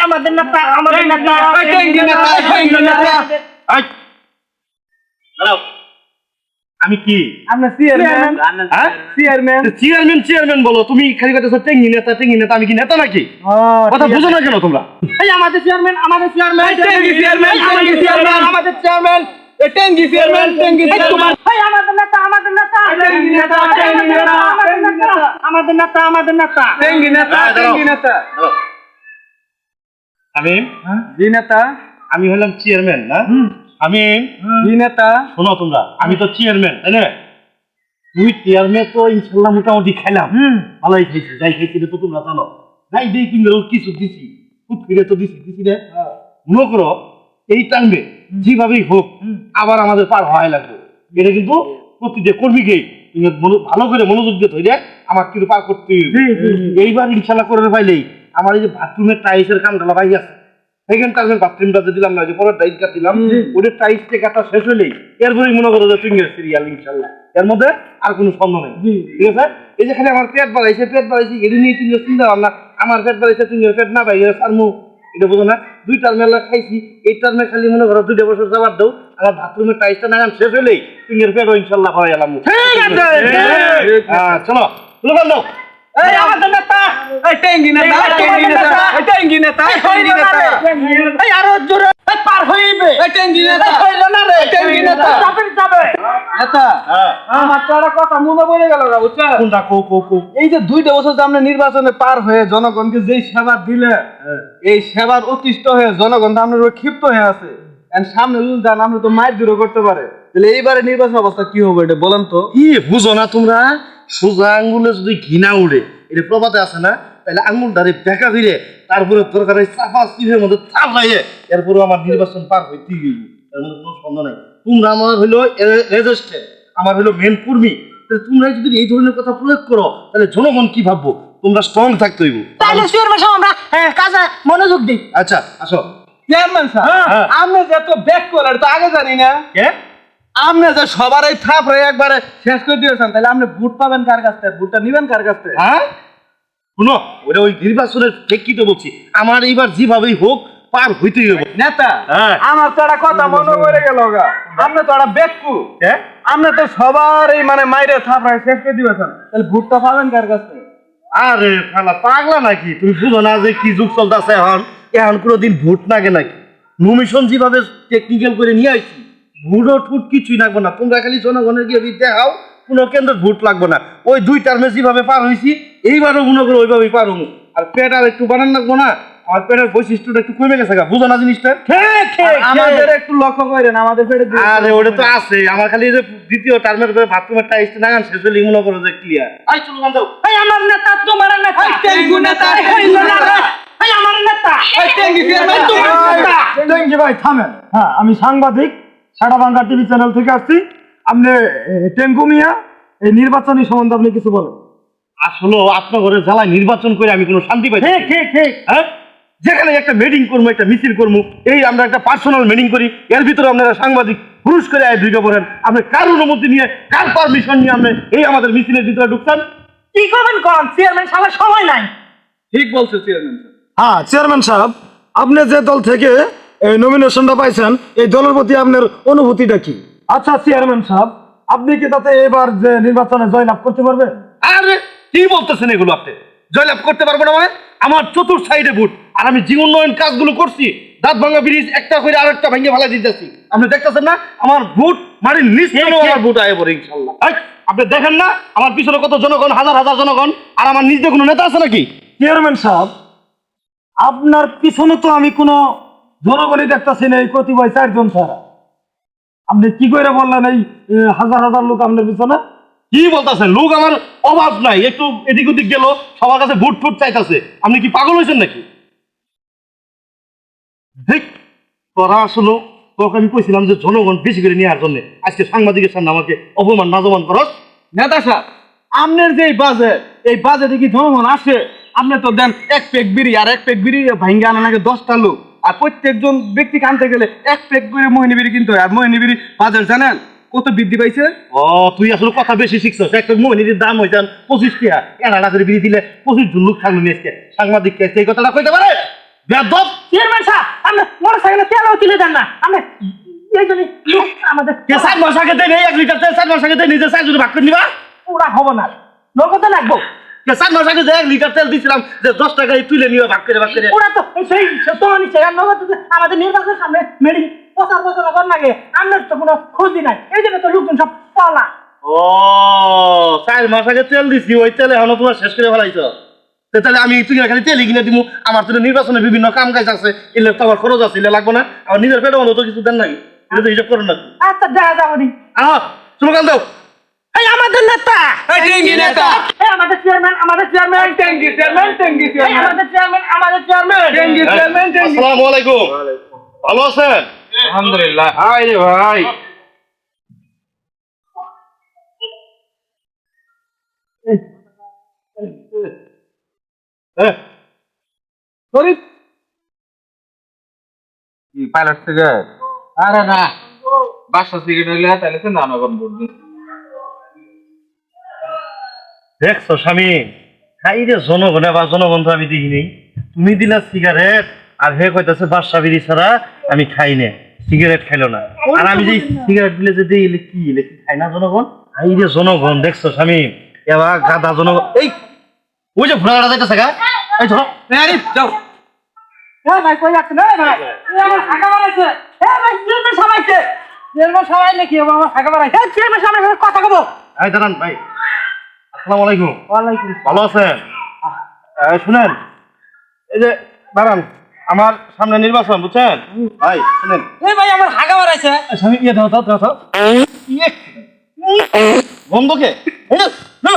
আমাদের নেতা আমাদের নেতা টেঙ্গি নেতা টেঙ্গি নেতা দাঁড়াও আমি কি আমরা চেয়ারম্যান চেয়ারম্যান চেয়ারম্যান চেয়ারম্যান বলো তুমি খালি কথা টেঙ্গি নেতা আমি কি নেতা নাকি কথা বুঝো না কেন তোমরা এই আমাদের চেয়ারম্যান টেঙ্গি চেয়ারম্যান টেঙ্গি চেয়ারম্যান আমাদের চেয়ারম্যান টেঙ্গি চেয়ারম্যান টেঙ্গি চেয়ারম্যান এই আমাদের নেতা টেঙ্গি নেতা টেঙ্গি নেতা আমাদের নেতা টেঙ্গি নেতা টেঙ্গি নেতা আমি জি নেতা আমি হলাম চেয়ারম্যান না আমি জি নেতা শোনো তোমরা আমি তো চেয়ারম্যান তাই না তুই চেয়ারম্যান তো ইনশাল্লাহ মোটামুটি খাইলাম ভালোই খাইছি যাই খাইছি তো তোমরা জানো যাই দিয়ে কিনবে কিছু দিছি খুব ফিরে তো দিছি রে মনে করো এই টাইমে যেভাবেই হোক আবার আমাদের পার হওয়াই লাগবে এটা কিন্তু প্রতিটা কর্মীকেই তুমি ভালো করে মনোযোগ দিয়ে ধরে আমার কিন্তু পার করতে এইবার ইনশাল্লাহ করে পাইলেই আমার এই যে বাথরুমের টাইলসের কামটা ভাই আছে সেকেন্ড টাইমের বাথরুমটা দিলাম না যে পরে টাইলস কাটলাম ওদের টাইলস কাটা শেষ হলেই এরপরেই মনে করো যে ফিঙ্গার সিরিয়াল ইনশাল্লাহ এর মধ্যে আর কোনো সন্দেহ নেই ঠিক আছে এই যে খালি আমার পেট বাড়াইছে এটা নিয়ে তুমি চিন্তা ভাবনা আমার পেট বাড়াইছে তুমি পেট না পাই আর মু এটা বোঝো না দুই টার্মেলা খাইছি এই টার্মে খালি মনে করো 2 বছর যাবার দাও আমার বাথরুমের টাইলসটা নাগান শেষ হলেই ফিঙ্গার পেট ইনশাল্লাহ ভরাই এলাম চলো দাও এই আমাদের নেতা এই টেঙ্গি নেতা টেঙ্গি নেতা টেঙ্গি নেতা টেঙ্গি নেতা এই আরো জোরে পার হইবে এই টেঙ্গি নেতা হইল না রে টেঙ্গি নেতা যাবে নেতা আমার তো একটা কথা মনে পড়ে গেল না বুঝছো কোনটা কো এই যে 2 বছর যে আমরা নির্বাচনে পার হয়ে জনগণকে যেই সেবা দিলে এই সেবার অতিষ্ঠ হয়ে জনগণ তো আমরা ক্ষিপ্ত হয়ে আছে সামনে জান আমরা তো মায়ের দূর করতে পারে তাহলে এইবারে নির্বাচন অবস্থা কি হবে এটা বলেন তো কি বুঝো না তোমরা সোজা আঙ্গুলে যদি ঘৃণা উড়ে এটা প্রবাদে আছে না তাহলে আঙ্গুল ধারে বেঁকা ফিরে তারপরে দরকার চাপা চিপের মধ্যে চাপ রাইয়ে এরপরে আমার নির্বাচন পার হইতে গেল এর মধ্যে কোনো সন্দেহ নাই তোমরা আমার হইলো রেজিস্ট্রেট আমার হইলো মেন কর্মী তোমরা যদি এই ধরনের কথা প্রয়োগ করো তাহলে জনগণ কি ভাববো তোমরা স্ট্রং থাকতে হইব তাহলে চেয়ারম্যান সাহেব আমরা কাজে মনোযোগ দিই আচ্ছা আসো চেয়ারম্যান স্যার আপনি যে এত ব্যাক করার তো আগে জানি না কে আপনি যে সবার এই থাপ রে একবারে শেষ করে দিয়েছেন তাহলে আপনি ভোট পাবেন কার কাছ থেকে ভোটটা নিবেন কার কাছ থেকে হ্যাঁ শুনো ওটা ওই নির্বাচনের প্রেক্ষিতে বলছি আমার এইবার যেভাবেই হোক পার হইতেই হবে নেতা আমার তো একটা কথা মনে পড়ে গেল গা আপনি তো একটা বেকু আপনি তো সবার এই মানে মাইরে থাপ রে শেষ করে দিয়েছেন তাহলে ভোটটা পাবেন কার কাছ থেকে আরে শালা পাগলা নাকি তুমি বুঝো না যে কি যুগ চলতেছে এখন কোনোদিন ভোট লাগে নাকি নমিশন যেভাবে টেকনিক্যাল করে নিয়ে আসছি ভোটও ঠুট কিছুই লাগবে না তোমরা খালি জনগণের গিয়ে দেখাও কোনো কেন্দ্রের ভোট লাগবে না ওই 2 টার্মে যেভাবে পার হয়েছি এইবারও মনে করো ওইভাবেই পার হবো আর পেট আর একটু বানান লাগবো না আমার পেটের বৈশিষ্ট্যটা একটু কমে গেছে বুঝো না জিনিসটা আমাদের একটু লক্ষ্য করেন আমাদের পেটে আরে ওটা তো আছে আমার খালি যে দ্বিতীয় টার্মের বাথরুমের টাইলস নাগান শেষ হলে মনে করো যে ক্লিয়ার আই চলো গান দাও এই আমার নেতা তোমার নেতা টেঙ্গু নেতা হইল না রে এই আমার নেতা টেঙ্গি চেয়ারম্যান তোমার নেতা টেঙ্গি ভাই থামেন হ্যাঁ আমি সাংবাদিক সাড়াবাংলা টিভি চ্যানেল থেকে আসছি আপনি টেঙ্গু মিয়া এই নির্বাচনী সম্বন্ধে আপনি কিছু বলেন আসলে আপনার ঘরে জ্বালায় নির্বাচন করে আমি কোনো শান্তি পাই ঠিক হ্যাঁ যেখানে একটা মিটিং করবো একটা মিছিল করবো এই আমরা একটা পার্সোনাল মিটিং করি এর ভিতরে আপনারা সাংবাদিক পুরুষ করে ঢুকে পড়েন আপনি কার অনুমতি নিয়ে কার পারমিশন নিয়ে আপনি এই আমাদের মিছিলের ভিতরে ঢুকছেন কি করবেন কোন চেয়ারম্যান সাহেব সময় নাই ঠিক বলছে চেয়ারম্যান হ্যাঁ চেয়ারম্যান সাহেব আপনি যে দল থেকে এই নমিনেশনটা পাইছেন এই দলের প্রতি আপনার অনুভূতিটা কি আচ্ছা চেয়ারম্যান সাহেব আপনি কি তাতে এবার যে নির্বাচনে জয়লাভ করতে পারবেন আরে কি বলতেছেন এগুলো আপনি জয়লাভ করতে পারবো না মানে আমার চতুর্থ সাইডে ভোট আর আমি যে উন্নয়ন কাজগুলো করছি দাঁত ভাঙা ব্রিজ একটা করে আরেকটা ভেঙে ফেলা দিতেছি আপনি দেখতেছেন না আমার ভোট মাটির নিচ থেকে আমার ভোট আয় পড়ে ইনশাল্লাহ আপনি দেখেন না আমার পিছনে কত জনগণ হাজার হাজার জনগণ আর আমার নিজে কোনো নেতা আছে নাকি চেয়ারম্যান সাহেব আপনার পিছনে তো আমি কোনো জনগণই দেখতেছি না এই কতিপয় 4 জন ছাড়া আপনি কি করে বললেন এই হাজার হাজার লোক আপনার পিছনে কি বলতেছেন লোক আমার অভাব নাই একটু এদিক ওদিক গেল সবার কাছে ভোট ফুট চাইতেছে আপনি কি পাগল হয়েছেন নাকি ঠিক তোরা আসলে তোকে আমি কইছিলাম যে জনগণ বেশি করে নেওয়ার জন্য আজকে সাংবাদিকের সামনে আমাকে অপমান নাজমান করস নেতা সাহেব আপনার যে এই বাজেটে কি জনগণ আসে আপনি তো দেন 1 প্যাক বিড়ি আর 1 প্যাক বিড়ি ভাঙ্গে আনা নাকি 10টা লোক আর প্রত্যেকজন ব্যক্তি আনতে গেলে 1 প্যাক করে মোহিনী বিড়ি কিনতে হয় আর মোহিনী বিড়ি বাজার জানেন কত বৃদ্ধি পাইছে ও তুই আসলে কথা বেশি শিখছস একটা মোহিনীর দাম হইতাম 25 টাকা এনাটা করে বিড়ি দিলে 25 জন লোক থাকলো নিয়ে সাংবাদিক কে এই কথাটা কইতে পারে বেয়াদব চেয়ারম্যান সাহেব আপনি মোটরসাইকেলে তেলও তুলে দেন না আপনি এই জন্য আমাদের কে 4 মাস আগে দেয় 1 লিটার তেল 4 মাস আগে দেয় নিজে 4 জন ভাগ করে নিবা পুরা হবো না নগদে লাগবো কে 4 মাস আগে যে 1 লিটার তেল দিছিলাম যে 10 টাকায় তুলে নিবা ভাগ করে পুরা তো সেই তোমার নিচে নগদ আমাদের নির্বাচনের সামনে মেডি প্রচার প্রচার করার লাগে আপনার তো কোনো খোঁজই নাই এই জন্য তো লোকজন সব পালা ও 4 মাস আগে তেল দিছি ওই তেল এখনো তোমার শেষ করে ফেলাইছো তাহলে আমি তুই খালি তেলই কিনে দিমু আমার তো নির্বাচনে বিভিন্ন কাম কাজ আছে এলে তো আমার খরচ আছে এলে লাগবে না আমার নিজের পেটে মতো কিছু দেন নাকি এটা তো হিসাব করুন না আচ্ছা দেখা যাবো নি আহ স্লোগান দাও এই আমাদের নেতা এই টেঙ্গি নেতা এই আমাদের চেয়ারম্যান টেঙ্গি চেয়ারম্যান টেঙ্গি এই চেয়ারম্যান আমাদের চেয়ারম্যান টেঙ্গি চেয়ারম্যান টেঙ্গি আসসালামু আলাইকুম ভালো আছেন আলহামদুলিল্লাহ হাই রে ভাই হ্যাঁ সরি কি পাইলট সিগারেট আরে না বাসা সিগারেট হইলে তাহলে সে নানগন বলবি দেখছো স্বামী খাই রে জনগণে বা জনগণ তো আমি দেখিনি তুমি দিলা সিগারেট আর হে কইতাছে বাদশা বিড়ি ছাড়া আমি খাই না সিগারেট খাইলো না আর আমি যে সিগারেট দিলে যে দিই এলে কি খাই না জনগণ খাই রে জনগণ দেখছো স্বামী এবার গাদা জনগণ এই ওই যে ঘোড়াটা যাইতেছে গা এই ধরো আরে যাও এই ভাই কই যাচ্ছেন এই ভাই এই আমার ফাঁকা বাড়াইছে এই ভাই চেয়ারম্যান সবাইছে চেয়ারম্যান সবাই নাকি আমার ফাঁকা বাড়াইছে এই চেয়ারম্যান সামনে সাথে কথা কব এই দাঁড়ান ভাই আসসালামু আলাইকুম ওয়ালাইকুম ভালো আছেন শুনেন এই যে দাঁড়ান আমার সামনে নির্বাচন বুঝছেন ভাই শুনেন এই ভাই আমার ফাঁকা বাড়াইছে স্বামী ইয়ে দাও দাও দাও দাও ইয়ে বন্ধকে এই না